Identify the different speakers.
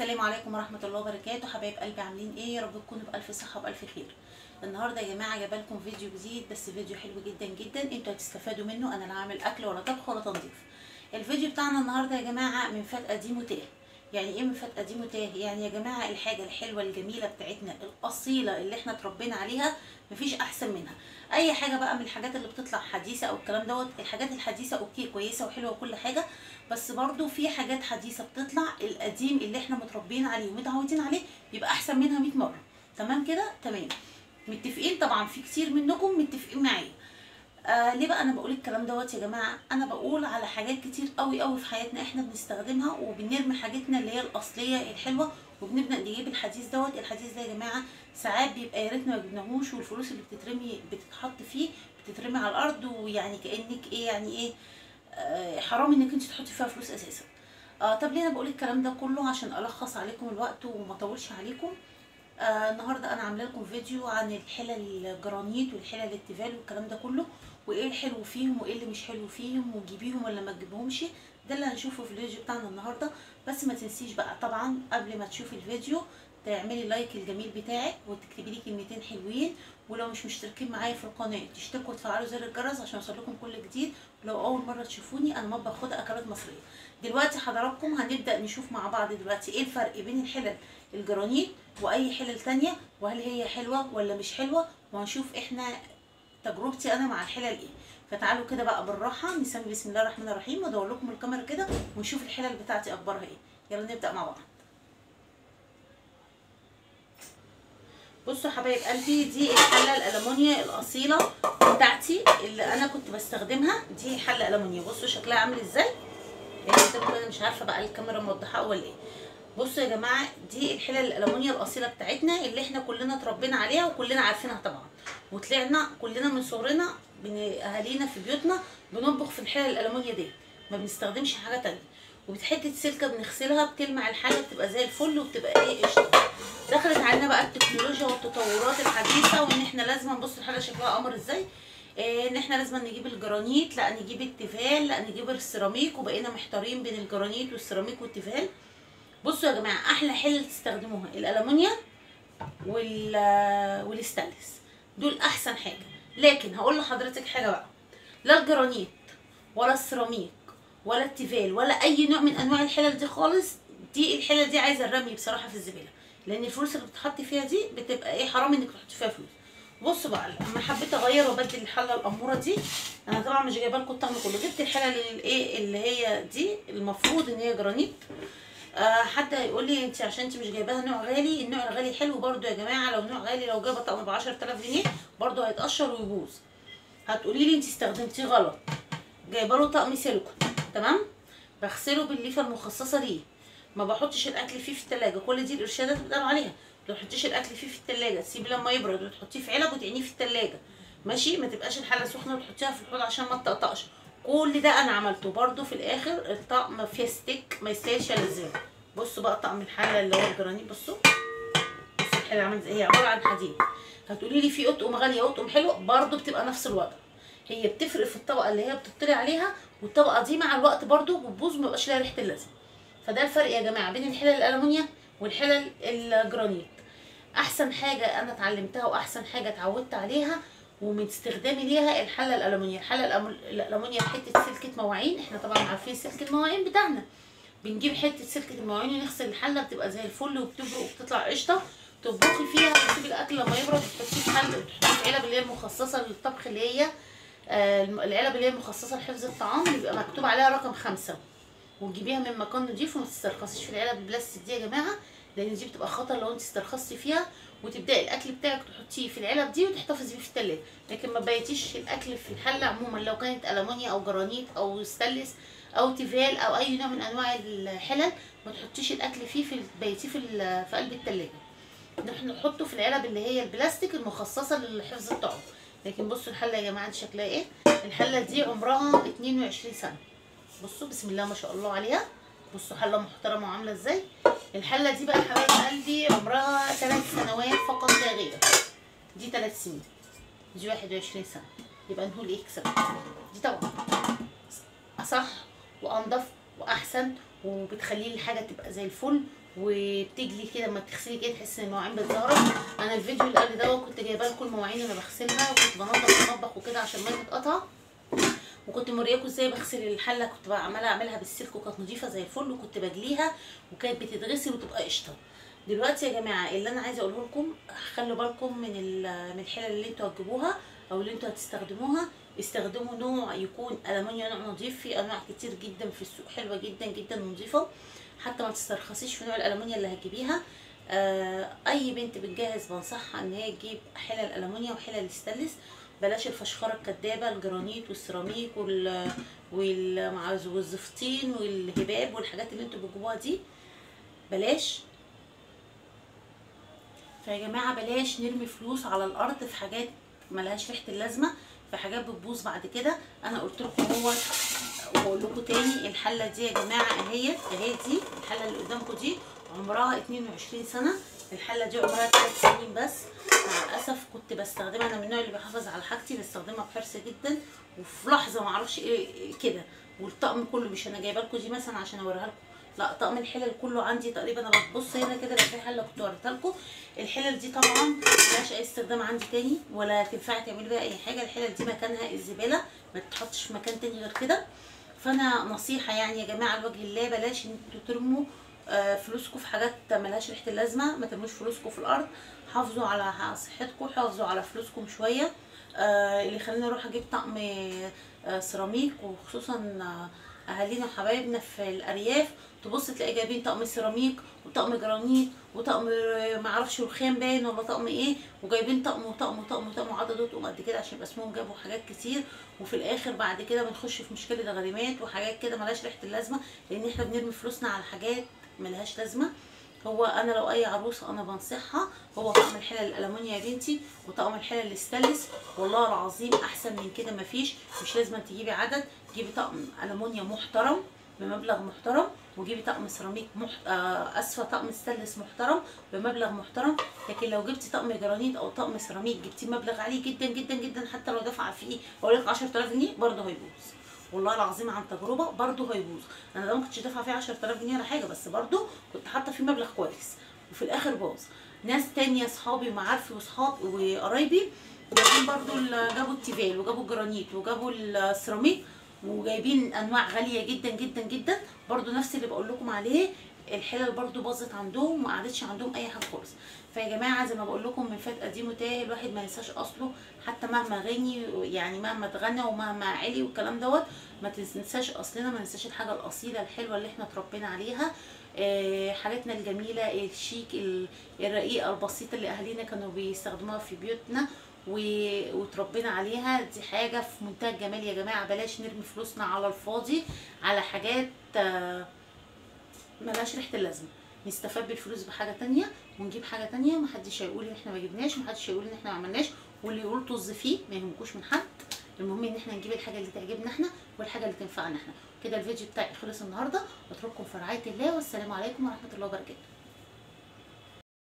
Speaker 1: السلام عليكم ورحمه الله وبركاته. حبايب قلبي عاملين ايه؟ يا رب تكونوا بالف صحه وبالف خير. النهارده يا جماعه جايبه لكم فيديو جديد، بس فيديو حلو جدا جدا انتوا هتستفادوا منه. انا لا عامل اكل ولا طبخ ولا تنظيف. الفيديو بتاعنا النهارده يا جماعه من فات قديم وتاه. يعني ايه من فات قديم وتاه؟ يعني يا جماعه الحاجه الحلوه الجميله بتاعتنا الاصيله اللي احنا اتربينا عليها مفيش احسن منها. اي حاجه بقى من الحاجات اللي بتطلع حديثه او الكلام دوت، الحاجات الحديثه اوكي كويسه وحلوه وكل حاجه، بس برضو في حاجات حديثه بتطلع القديم اللي احنا متربيين عليه ومتعودين عليه بيبقى احسن منها 100 مره. تمام كده؟ تمام. متفقين؟ طبعا في كتير منكم متفقين معايا. ليه بقى انا بقول الكلام دوت يا جماعه؟ انا بقول على حاجات كتير قوي قوي في حياتنا احنا بنستخدمها وبنرمي حاجتنا اللي هي الاصليه الحلوه وبنبدا نجيب الحديث دوت. الحديث ده يا جماعه ساعات بيبقى يا ريتنا ما جبناهوش، والفلوس اللي بتترمي بتتحط فيه بتترمي على الارض، ويعني كانك ايه يعني ايه، حرام انك انت تحطي فيها فلوس اساسا. طب ليه انا بقول الكلام ده كله؟ عشان الخص عليكم الوقت وما اطولش عليكم. النهارده انا عامله لكم فيديو عن الحلل الجرانيت والحلل التيفال والكلام ده كله، وايه الحلو فيهم وايه اللي مش حلو فيهم، وتجيبيهم ولا ما تجيبهمش. ده اللي هنشوفه في الفيديو بتاعنا النهارده. بس ما تنسيش بقى طبعا قبل ما تشوفي الفيديو تعملي لايك الجميل بتاعك وتكتبي لي كلمتين حلوين، ولو مش مشتركين معايا في القناه تشتركوا وتفعلوا زر الجرس عشان يوصلكم كل جديد. ولو اول مره تشوفوني، انا مطبخ خد اكلات مصريه. دلوقتي حضراتكم هنبدا نشوف مع بعض دلوقتي ايه الفرق بين الحلل الجرانيت واي حلل تانية، وهل هي حلوه ولا مش حلوه، وهنشوف احنا تجربتي انا مع الحلل ايه. فتعالوا كده بقى بالراحه نسمي بسم الله الرحمن الرحيم، وادور لكم الكاميرا كده ونشوف الحلل بتاعتي اخبارها ايه. يلا نبدا مع بعض. بصوا حبايب قلبي، دي الحله الالومنيا الاصيله بتاعتي اللي انا كنت بستخدمها. دي حله الومنيا، بصوا شكلها عامل ازاي. انا مش عارفه بقى الكاميرا موضحه ولا ايه. بصوا يا جماعه، دي الحلل الالومنيا الاصيله بتاعتنا اللي احنا كلنا اتربينا عليها وكلنا عارفينها طبعا، وطلعنا كلنا من صغرنا اهالينا في بيوتنا بنطبخ في الحلل الالومنيا دي، ما بنستخدمش حاجه تانية. وبتحته سلكه بنغسلها بتلمع الحاجه بتبقى زي الفل وبتبقى ايه قشطه. دخلت علينا بقى التكنولوجيا والتطورات الحديثه، وان احنا لازم نبص الحاجه شكلها قمر ازاي، ان احنا لازم نجيب الجرانيت، لا نجيب التيفال، لا نجيب السيراميك، وبقينا محتارين بين الجرانيت والسيراميك والتيفال. بصوا يا جماعه، احلى حلل تستخدموها الالومنيا والستانلس، دول احسن حاجه. لكن هقول لحضرتك حاجه بقى، لا الجرانيت ولا السيراميك ولا التيفال ولا اي نوع من انواع الحلل دي خالص. دي الحلل دي عايزه الرمي بصراحه في الزباله، لان الفلوس اللي بتحطي فيها دي بتبقى ايه، حرام انك تحطي فيها فلوس. بصوا بقى، لما حبيت اغير وابدل الحله الاموره دي، انا طبعا مش جايبه لكم الطعم كله، جبت الحلل الايه اللي هي دي المفروض ان هي جرانيت. حد هيقول لي انت عشان انت مش جايباها نوع غالي. النوع الغالي حلو برضو يا جماعه. لو نوع غالي، لو جايبه طقم ب 10000 جنيه برضو هيتقشر ويبوظ. هتقولي لي انت استخدمتيه غلط. جايبه له طقم سيليكون، تمام، بغسله بالليفه المخصصه ليه، ما بحطش الاكل فيه في التلاجة. كل دي الارشادات اللي بتقال عليها. ما تحطيش الاكل فيه في التلاجة، تسيبيه لما يبرد وتحطيه في علب وتعينيه في التلاجة، ماشي. ما تبقاش الحله سخنه وتحطيها في الحوض عشان ما تطقطقش. كل ده انا عملته. برضو في الاخر الطقم فيه ستيك ما يستاهلش الزام. بصوا بقى طقم الحله اللي هو الجرانيت، بصوا الحله عامله ازاي، هي عباره عن حديد. هتقولي لي في اطقم غاليه واطقم حلو، برضو بتبقى نفس الوضع. هي بتفرق في الطبقه اللي هي بتطلع عليها، والطبقه دي مع الوقت برضو بتبوظ، ما بقاش لها ريحه اللازم. فده الفرق يا جماعه بين الحلل الالومنيا والحلل الجرانيت. احسن حاجه انا اتعلمتها واحسن حاجه اتعودت عليها ومن استخدامي ليها الحله الالومنيا. الحله الالومنيا بحته سلكه مواعين، احنا طبعا عارفين سلك المواعين بتاعنا. بنجيب حته سلكه المواعين ونغسل الحله، بتبقى زي الفل وبتبرق وبتطلع قشطه. تطبخي فيها وتسيبي الاكل لما يبرد وتحطيه في حله وتحطيه في علب اللي هي المخصصه للطبخ، اللي هي العلب اللي هي المخصصه لحفظ الطعام، بيبقى مكتوب عليها رقم 5. وتجيبيها من مكان نضيف وما تسترخصيش في العلب البلاستيك دي يا جماعه، لان دي بتبقى خطر لو انت استرخصتي فيها. وتبداي الاكل بتاعك تحطيه في العلب دي وتحتفظي بيه في التلاجة، لكن ما بيتيش الاكل في الحله عموما لو كانت الومنيا او جرانيت او ستانلس او تيفال او اي نوع من انواع الحلل. ما تحطيش الاكل فيه بيتيه في قلب التلاجة. نحن نحطه في العلب اللي هي البلاستيك المخصصه لحفظ الطعام. لكن بصوا الحله يا جماعه دي شكلها ايه. الحله دي عمرها 22 سنه. بصوا بسم الله ما شاء الله عليها. بصوا حله محترمه وعامله ازاي. الحله دي بقى حبايب قلبي عمرها 3 سنوات فقط لا غير. دي 3 سنين، دي 21 سنه، يبقى نقول ايه كسبت. دي طبعا اصح وانضف واحسن، وبتخلي الحاجه تبقى زي الفل، وبتجلي كده لما تغسلي كده تحسي ان المواعين بتزغرط. انا الفيديو اللي قبل ده كنت جايبه لكم المواعين انا بغسلها، وكنت بنضف المطبخ وكده عشان ما تتقطع، وكنت مورياكم ازاي بغسل الحله، كنت عماله اعملها بالسلك وكانت نظيفه زي الفل، وكنت بجليها وكانت بتتغسل وتبقى قشطه. دلوقتي يا جماعه اللي انا عايزه اقوله لكم، خلوا بالكم من الحلل اللي انتوا هتجيبوها او اللي انتوا هتستخدموها. استخدموا نوع يكون ألمونيا، نوع نظيف. في انواع كتير جدا في السوق حلوه جدا جدا ونظيفه، حتى ما تسترخصيش في نوع الألمونيا اللي هتجيبيها. اي بنت بتجهز بنصحها ان هي تجيب حلل ألمونيا وحلل ستانلس. بلاش الفشخره الكدابه، الجرانيت والسيراميك والزفتين والهباب والحاجات اللي انتوا بتجيبوها دي، بلاش. فيا جماعه بلاش نرمي فلوس على الارض في حاجات ملهاش ريحه اللازمه، في حاجات بتبوظ بعد كده. انا قلت لكم هو، وبقول لكم تاني، الحله دي يا جماعه اهي دي الحله اللي قدامكم دي عمرها 22 سنه. الحله دي عمرها 3 سنين بس. مع الاسف كنت بستخدمها، انا من النوع اللي بحافظ على حاجتي، بستخدمها بحرص جدا، وفي لحظه ما اعرفش ايه كده. والطقم كله، مش انا جايبه لكم دي مثلا عشان اوريها لكم، لا، طقم الحلل كله عندي تقريبا. انا ببص هنا كده لو في حله كنت وريتها لكم. الحلل دي طبعا ملهاش اي استخدام عندي تاني، ولا تنفع تعملي بيها اي حاجه. الحلل دي مكانها الزباله، ما تتحطش في مكان تاني غير كده. فانا نصيحه يعني يا جماعه لوجه الله، بلاش انتوا ترموا فلوسكم في حاجات ملهاش ريحه اللازمه. ما ترموش فلوسكم في الارض، حافظوا على صحتكم، حافظوا على فلوسكم شويه. اللي خلاني اروح اجيب طقم سيراميك، وخصوصا اهالينا وحبايبنا في الارياف، تبص تلاقي جايبين طقم سيراميك وطقم جرانيت وطقم معرفش رخام باين ولا طقم ايه، وجايبين طقم وطقم وطقم وطقم، عددهم قد كده عشان يبقى اسمهم جابوا حاجات كتير. وفي الاخر بعد كده بنخش في مشكله غريمات وحاجات كده ملهاش ريحه اللازمه، لان احنا بنرمي فلوسنا على حاجات ملهاش لازمه. هو انا لو اي عروسه انا بنصحها، هو طقم الحلل الالمونيا يا بنتي وطقم الحلل الستانلس، والله العظيم احسن من كده مفيش. مش لازم تجيبي عدد، جيبي طقم الومنيا محترم بمبلغ محترم، وجيبي طقم سيراميك اسفه طقم ستانلس محترم بمبلغ محترم. لكن لو جبتي طقم جرانيت او طقم سيراميك جبتيه مبلغ عالي جدا جدا جدا، حتى لو دفع فيه اقول لك 10000 جنيه برضه هيبوظ، والله العظيم عن تجربه برضه هيبوظ. انا لو ما كنتش دافعه فيه 10000 جنيه ولا حاجه، بس برضه كنت حاطه فيه مبلغ كويس، وفي الاخر باظ. ناس تانية اصحابي ومعارفي واصحاب وقرايبي جايبين برضو جابوا التيفال وجابوا الجرانيت وجابوا السيراميك، وجايبين انواع غاليه جدا جدا جدا، برضو نفس اللي بقول لكم عليه. الحلل برضو باظت عندهم وما قعدتش عندهم اي حاجه خالص. فيا جماعه زي ما بقول لكم، من فات قديم وتاه، الواحد ما ينساش اصله. حتى مهما غني، يعني مهما اتغنى ومهما علي والكلام دوت، ما تنساش اصلنا، ما ننساش الحاجه الاصيله الحلوه اللي احنا اتربينا عليها. حاجاتنا الجميله الشيك الرقيقه البسيطه اللي اهالينا كانوا بيستخدموها في بيوتنا وتربينا عليها. دي حاجه في منتهى الجمال يا جماعه. بلاش نرمي فلوسنا على الفاضي على حاجات ملهاش ريحه اللازمه. نستفاد بالفلوس بحاجه تانية ونجيب حاجه تانية، محدش هيقول ان احنا ما جبناش، محدش هيقول ان احنا ما عملناش، واللي يقول طز فيه ما يهمكوش من حد. المهم ان احنا نجيب الحاجه اللي تعجبنا احنا والحاجه اللي تنفعنا احنا. كده الفيديو بتاعي خلص النهارده، اترككم في رعايه الله، والسلام عليكم ورحمه الله وبركاته.